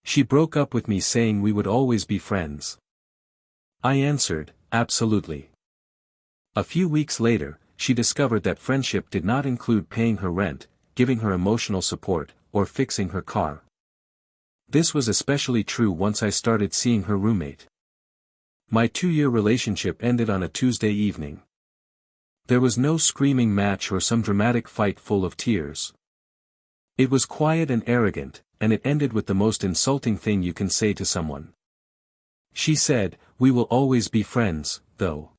She broke up with me saying we would always be friends. I answered, absolutely. A few weeks later, she discovered that friendship did not include paying her rent, giving her emotional support, or fixing her car. This was especially true once I started seeing her roommate. My 2-year relationship ended on a Tuesday evening. There was no screaming match or some dramatic fight full of tears. It was quiet and arrogant, and it ended with the most insulting thing you can say to someone. She said, "We will always be friends, though."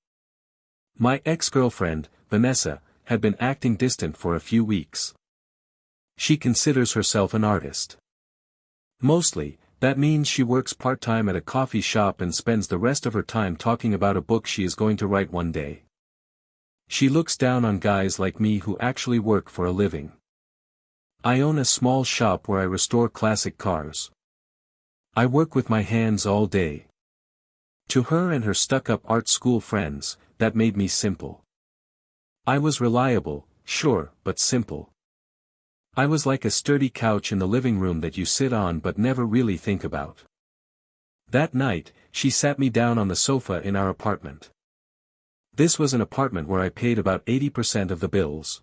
My ex-girlfriend, Vanessa, had been acting distant for a few weeks. She considers herself an artist. Mostly, that means she works part-time at a coffee shop and spends the rest of her time talking about a book she is going to write one day. She looks down on guys like me who actually work for a living. I own a small shop where I restore classic cars. I work with my hands all day. To her and her stuck-up art school friends, that made me simple. I was reliable, sure, but simple. I was like a sturdy couch in the living room that you sit on but never really think about. That night, she sat me down on the sofa in our apartment. This was an apartment where I paid about 80% of the bills.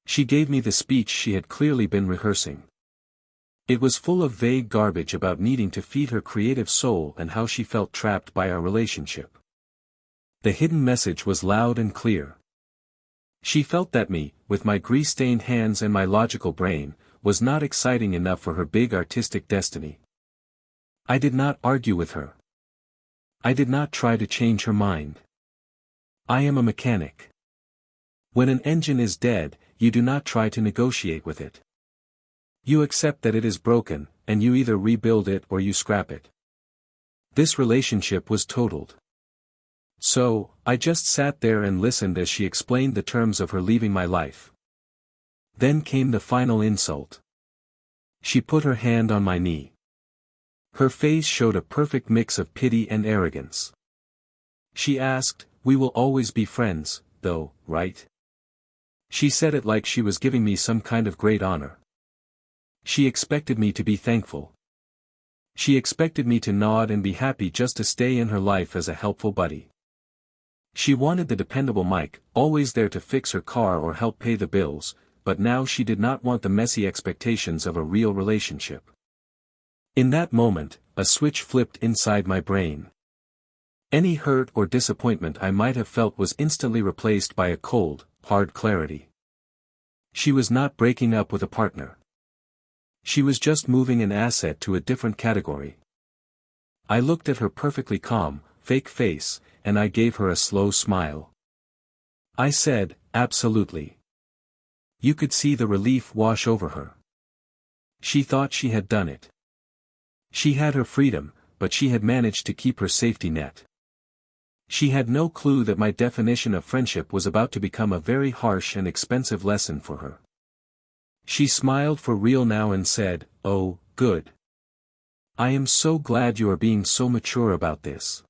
She gave me the speech she had clearly been rehearsing. It was full of vague garbage about needing to feed her creative soul and how she felt trapped by our relationship. The hidden message was loud and clear. She felt that me, with my grease-stained hands and my logical brain, was not exciting enough for her big artistic destiny. I did not argue with her. I did not try to change her mind. I am a mechanic. When an engine is dead, you do not try to negotiate with it. You accept that it is broken, and you either rebuild it or you scrap it. This relationship was totaled. So, I just sat there and listened as she explained the terms of her leaving my life. Then came the final insult. She put her hand on my knee. Her face showed a perfect mix of pity and arrogance. She asked, "We will always be friends, though, right?" She said it like she was giving me some kind of great honor. She expected me to be thankful. She expected me to nod and be happy just to stay in her life as a helpful buddy. She wanted the dependable Mike, always there to fix her car or help pay the bills, but now she did not want the messy expectations of a real relationship. In that moment, a switch flipped inside my brain. Any hurt or disappointment I might have felt was instantly replaced by a cold, hard clarity. She was not breaking up with a partner. She was just moving an asset to a different category. I looked at her perfectly calm, fake face, and I gave her a slow smile. I said, "Absolutely." You could see the relief wash over her. She thought she had done it. She had her freedom, but she had managed to keep her safety net. She had no clue that my definition of friendship was about to become a very harsh and expensive lesson for her. She smiled for real now and said, "Oh, good. I am so glad you are being so mature about this."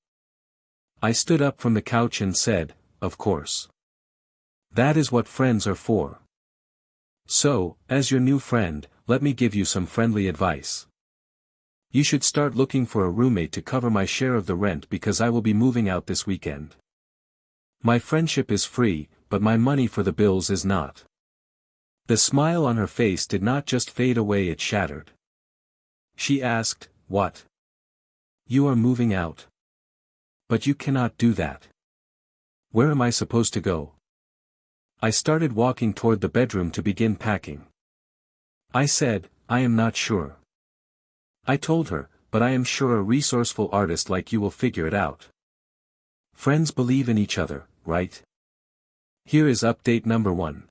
I stood up from the couch and said, "Of course. That is what friends are for. So, as your new friend, let me give you some friendly advice. You should start looking for a roommate to cover my share of the rent because I will be moving out this weekend. My friendship is free, but my money for the bills is not." The smile on her face did not just fade away, it shattered. She asked, "What? You are moving out? But you cannot do that. Where am I supposed to go?" I started walking toward the bedroom to begin packing. I said, "I am not sure." I told her, "But I am sure a resourceful artist like you will figure it out. Friends believe in each other, right?" Here is update number 1.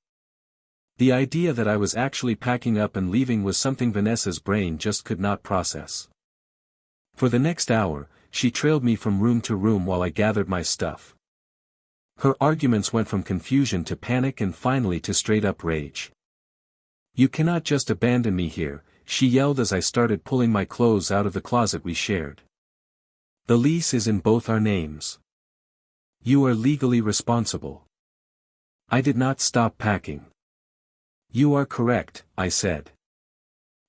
The idea that I was actually packing up and leaving was something Vanessa's brain just could not process. For the next hour, she trailed me from room to room while I gathered my stuff. Her arguments went from confusion to panic and finally to straight-up rage. "You cannot just abandon me here," she yelled as I started pulling my clothes out of the closet we shared. "The lease is in both our names. You are legally responsible." I did not stop packing. "You are correct," I said.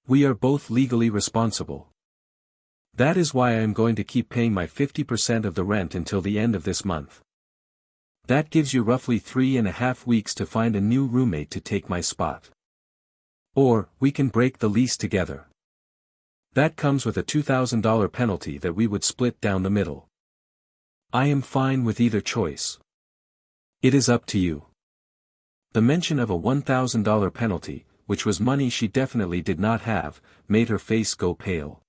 "We are both legally responsible. That is why I am going to keep paying my 50% of the rent until the end of this month. That gives you roughly 3.5 weeks to find a new roommate to take my spot. Or, we can break the lease together. That comes with a $2,000 penalty that we would split down the middle. I am fine with either choice. It is up to you. The mention of a $1,000 penalty, which was money she definitely did not have, made her face go pale.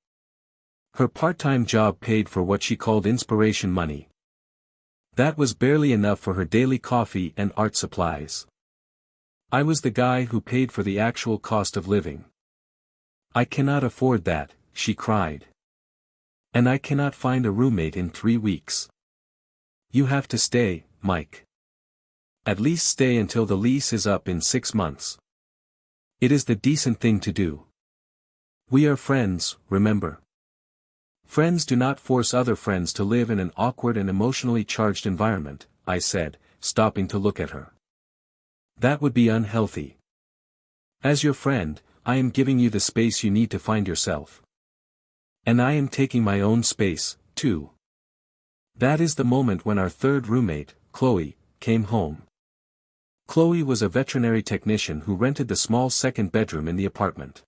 Her part-time job paid for what she called inspiration money. That was barely enough for her daily coffee and art supplies. I was the guy who paid for the actual cost of living. I cannot afford that, she cried. And I cannot find a roommate in 3 weeks. You have to stay, Mike. At least stay until the lease is up in 6 months. It is the decent thing to do. We are friends, remember? Friends do not force other friends to live in an awkward and emotionally charged environment, I said, stopping to look at her. That would be unhealthy. As your friend, I am giving you the space you need to find yourself. And I am taking my own space, too. That is the moment when our third roommate, Chloe, came home. Chloe was a veterinary technician who rented the small second bedroom in the apartment.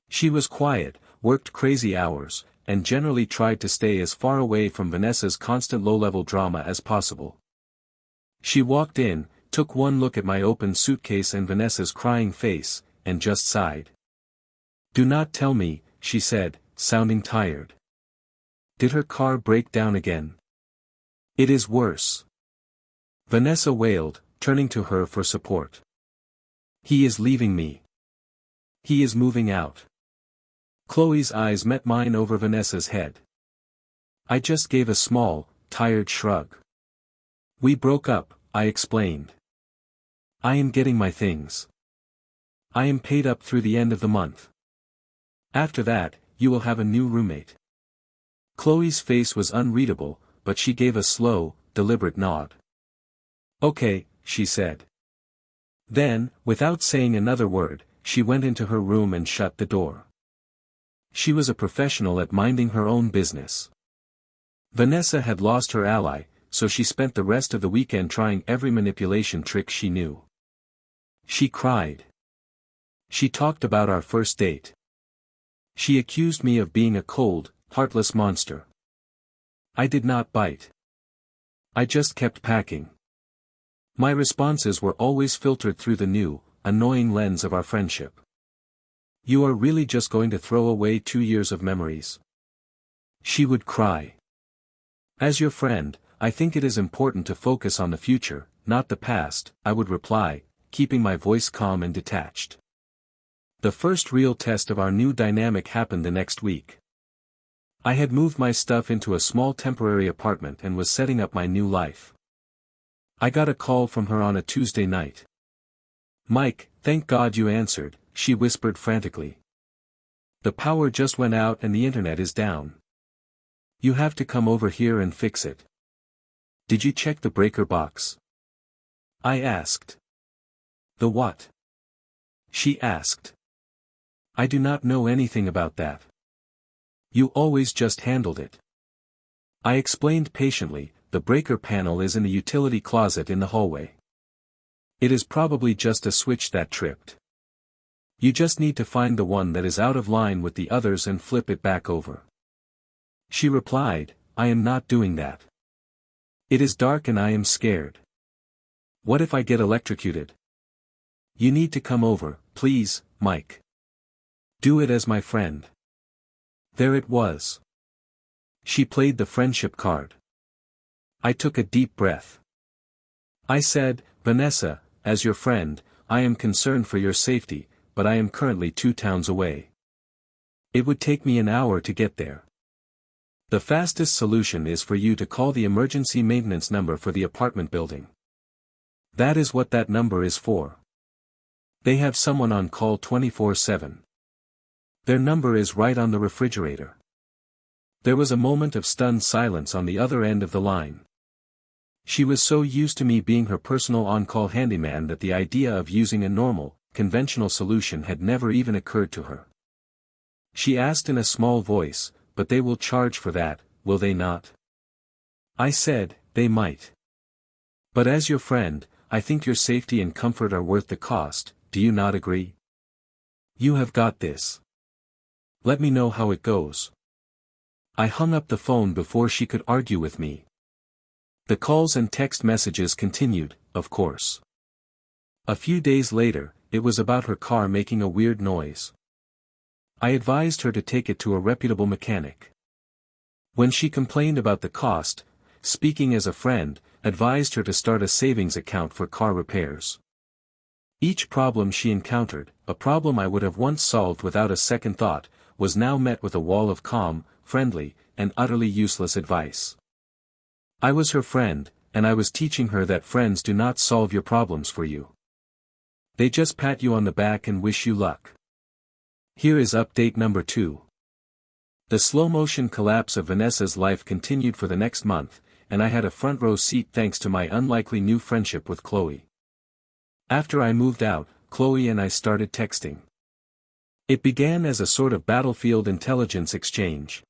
She was quiet, worked crazy hours, and generally tried to stay as far away from Vanessa's constant low-level drama as possible. She walked in, took one look at my open suitcase and Vanessa's crying face, and just sighed. Do not tell me, she said, sounding tired. Did her car break down again? It is worse. Vanessa wailed, turning to her for support. He is leaving me. He is moving out. Chloe's eyes met mine over Vanessa's head. I just gave a small, tired shrug. We broke up, I explained. I am getting my things. I am paid up through the end of the month. After that, you will have a new roommate. Chloe's face was unreadable, but she gave a slow, deliberate nod. Okay, she said. Then, without saying another word, she went into her room and shut the door. She was a professional at minding her own business. Vanessa had lost her ally, so she spent the rest of the weekend trying every manipulation trick she knew. She cried. She talked about our first date. She accused me of being a cold, heartless monster. I did not bite. I just kept packing. My responses were always filtered through the new, annoying lens of our friendship. You are really just going to throw away 2 years of memories? She would cry. As your friend, I think it is important to focus on the future, not the past, I would reply, keeping my voice calm and detached. The first real test of our new dynamic happened the next week. I had moved my stuff into a small temporary apartment and was setting up my new life. I got a call from her on a Tuesday night. Mike, thank God you answered, she whispered frantically. The power just went out and the internet is down. You have to come over here and fix it. Did you check the breaker box? I asked. The what? She asked. I do not know anything about that. You always just handled it. I explained patiently, the breaker panel is in the utility closet in the hallway. It is probably just a switch that tripped. You just need to find the one that is out of line with the others and flip it back over. She replied, I am not doing that. It is dark and I am scared. What if I get electrocuted? You need to come over, please, Mike. Do it as my friend. There it was. She played the friendship card. I took a deep breath. I said, Vanessa, as your friend, I am concerned for your safety, but I am currently 2 towns away. It would take me an hour to get there. The fastest solution is for you to call the emergency maintenance number for the apartment building. That is what that number is for. They have someone on call 24/7. Their number is right on the refrigerator. There was a moment of stunned silence on the other end of the line. She was so used to me being her personal on-call handyman that the idea of using a normal, conventional solution had never even occurred to her. She asked in a small voice, but they will charge for that, will they not? I said, they might. But as your friend, I think your safety and comfort are worth the cost, do you not agree? You have got this. Let me know how it goes. I hung up the phone before she could argue with me. The calls and text messages continued, of course. A few days later, it was about her car making a weird noise. I advised her to take it to a reputable mechanic. When she complained about the cost, speaking as a friend, advised her to start a savings account for car repairs. Each problem she encountered, a problem I would have once solved without a second thought, was now met with a wall of calm, friendly, and utterly useless advice. I was her friend, and I was teaching her that friends do not solve your problems for you. They just pat you on the back and wish you luck. Here is update number 2. The slow-motion collapse of Vanessa's life continued for the next month, and I had a front-row seat thanks to my unlikely new friendship with Chloe. After I moved out, Chloe and I started texting. It began as a sort of battlefield intelligence exchange.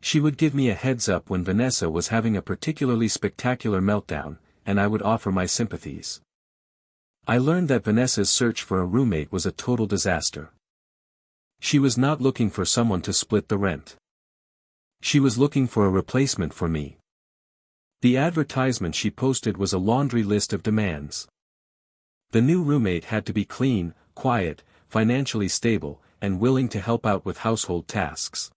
She would give me a heads-up when Vanessa was having a particularly spectacular meltdown, and I would offer my sympathies. I learned that Vanessa's search for a roommate was a total disaster. She was not looking for someone to split the rent. She was looking for a replacement for me. The advertisement she posted was a laundry list of demands. The new roommate had to be clean, quiet, financially stable, and willing to help out with household tasks.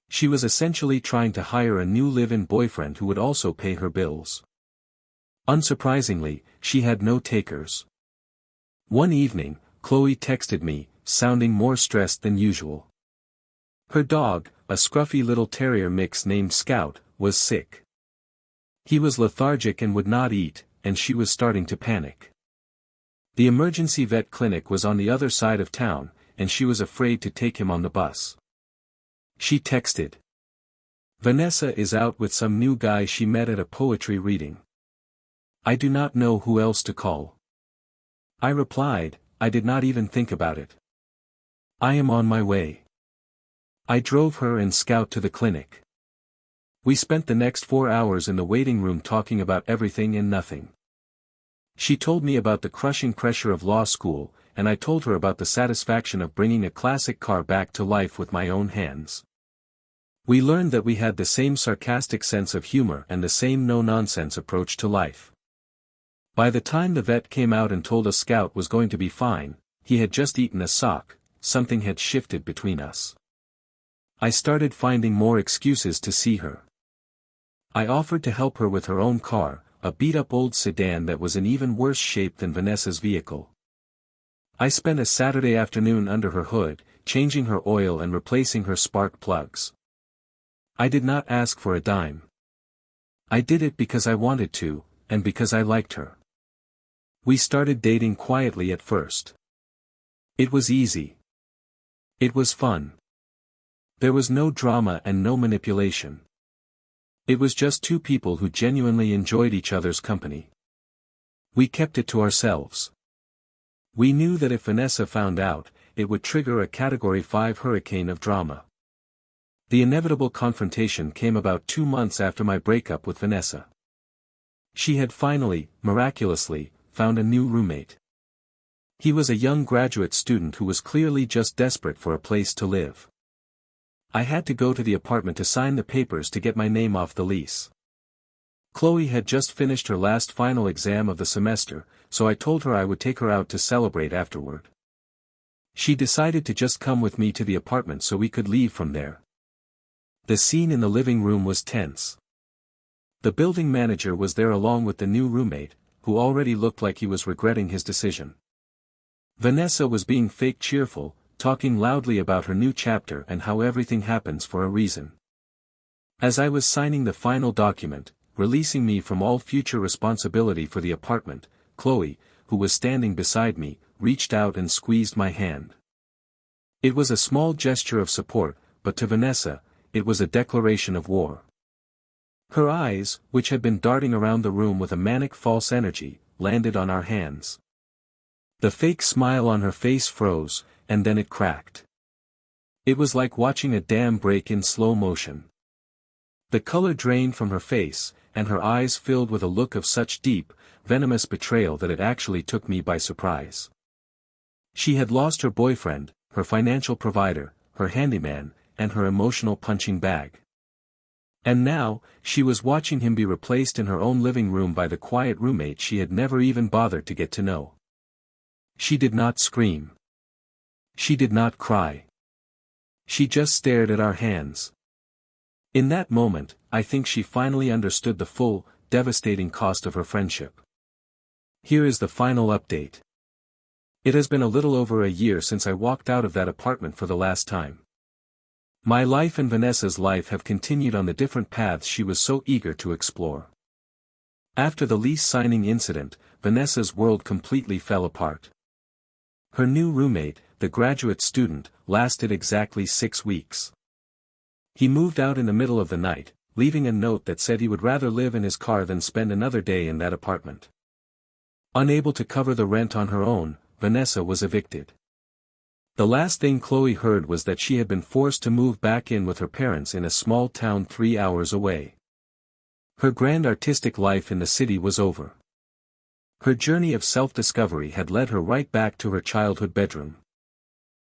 She was essentially trying to hire a new live-in boyfriend who would also pay her bills. Unsurprisingly, she had no takers. One evening, Chloe texted me, sounding more stressed than usual. Her dog, a scruffy little terrier mix named Scout, was sick. He was lethargic and would not eat, and she was starting to panic. The emergency vet clinic was on the other side of town, and she was afraid to take him on the bus. She texted. Vanessa is out with some new guy she met at a poetry reading. I do not know who else to call. I replied, I did not even think about it. I am on my way. I drove her and Scout to the clinic. We spent the next 4 hours in the waiting room talking about everything and nothing. She told me about the crushing pressure of law school, and I told her about the satisfaction of bringing a classic car back to life with my own hands. We learned that we had the same sarcastic sense of humor and the same no-nonsense approach to life. By the time the vet came out and told us Scout was going to be fine, he had just eaten a sock, something had shifted between us. I started finding more excuses to see her. I offered to help her with her own car, a beat-up old sedan that was in even worse shape than Vanessa's vehicle. I spent a Saturday afternoon under her hood, changing her oil and replacing her spark plugs. I did not ask for a dime. I did it because I wanted to, and because I liked her. We started dating quietly at first. It was easy. It was fun. There was no drama and no manipulation. It was just two people who genuinely enjoyed each other's company. We kept it to ourselves. We knew that if Vanessa found out, it would trigger a Category 5 hurricane of drama. The inevitable confrontation came about 2 months after my breakup with Vanessa. She had finally, miraculously, found a new roommate. He was a young graduate student who was clearly just desperate for a place to live. I had to go to the apartment to sign the papers to get my name off the lease. Chloe had just finished her last final exam of the semester, so I told her I would take her out to celebrate afterward. She decided to just come with me to the apartment so we could leave from there. The scene in the living room was tense. The building manager was there along with the new roommate, who already looked like he was regretting his decision. Vanessa was being fake cheerful, talking loudly about her new chapter and how everything happens for a reason. As I was signing the final document, releasing me from all future responsibility for the apartment, Chloe, who was standing beside me, reached out and squeezed my hand. It was a small gesture of support, but to Vanessa, it was a declaration of war. Her eyes, which had been darting around the room with a manic false energy, landed on our hands. The fake smile on her face froze, and then it cracked. It was like watching a dam break in slow motion. The color drained from her face, and her eyes filled with a look of such deep, venomous betrayal that it actually took me by surprise. She had lost her boyfriend, her financial provider, her handyman, and her emotional punching bag. And now, she was watching him be replaced in her own living room by the quiet roommate she had never even bothered to get to know. She did not scream. She did not cry. She just stared at our hands. In that moment, I think she finally understood the full, devastating cost of her friendship. Here is the final update. It has been a little over a year since I walked out of that apartment for the last time. My life and Vanessa's life have continued on the different paths she was so eager to explore. After the lease signing incident, Vanessa's world completely fell apart. Her new roommate, the graduate student, lasted exactly 6 weeks. He moved out in the middle of the night, leaving a note that said he would rather live in his car than spend another day in that apartment. Unable to cover the rent on her own, Vanessa was evicted. The last thing Chloe heard was that she had been forced to move back in with her parents in a small town 3 hours away. Her grand artistic life in the city was over. Her journey of self-discovery had led her right back to her childhood bedroom.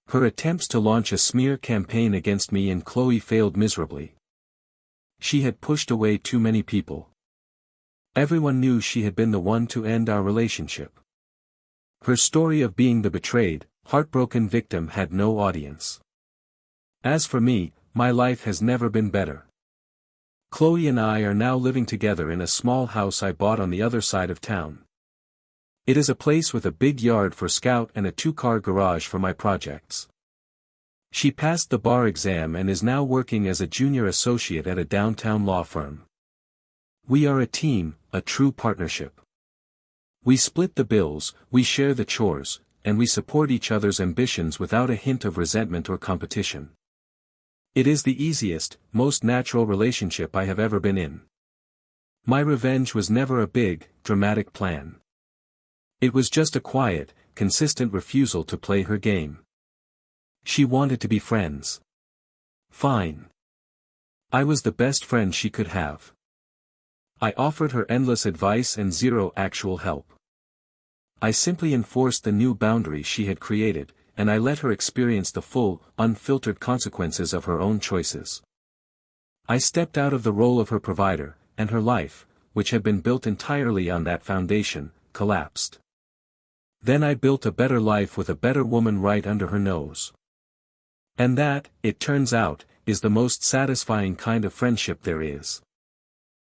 Her attempts to launch a smear campaign against me and Chloe failed miserably. She had pushed away too many people. Everyone knew she had been the one to end our relationship. Her story of being the betrayed, heartbroken victim had no audience. As for me, my life has never been better. Chloe and I are now living together in a small house I bought on the other side of town. It is a place with a big yard for Scout and a 2-car garage for my projects. She passed the bar exam and is now working as a junior associate at a downtown law firm. We are a team, a true partnership. We split the bills, we share the chores, and we support each other's ambitions without a hint of resentment or competition. It is the easiest, most natural relationship I have ever been in. My revenge was never a big, dramatic plan. It was just a quiet, consistent refusal to play her game. She wanted to be friends. Fine. I was the best friend she could have. I offered her endless advice and zero actual help. I simply enforced the new boundary she had created, and I let her experience the full, unfiltered consequences of her own choices. I stepped out of the role of her provider, and her life, which had been built entirely on that foundation, collapsed. Then I built a better life with a better woman right under her nose. And that, it turns out, is the most satisfying kind of friendship there is.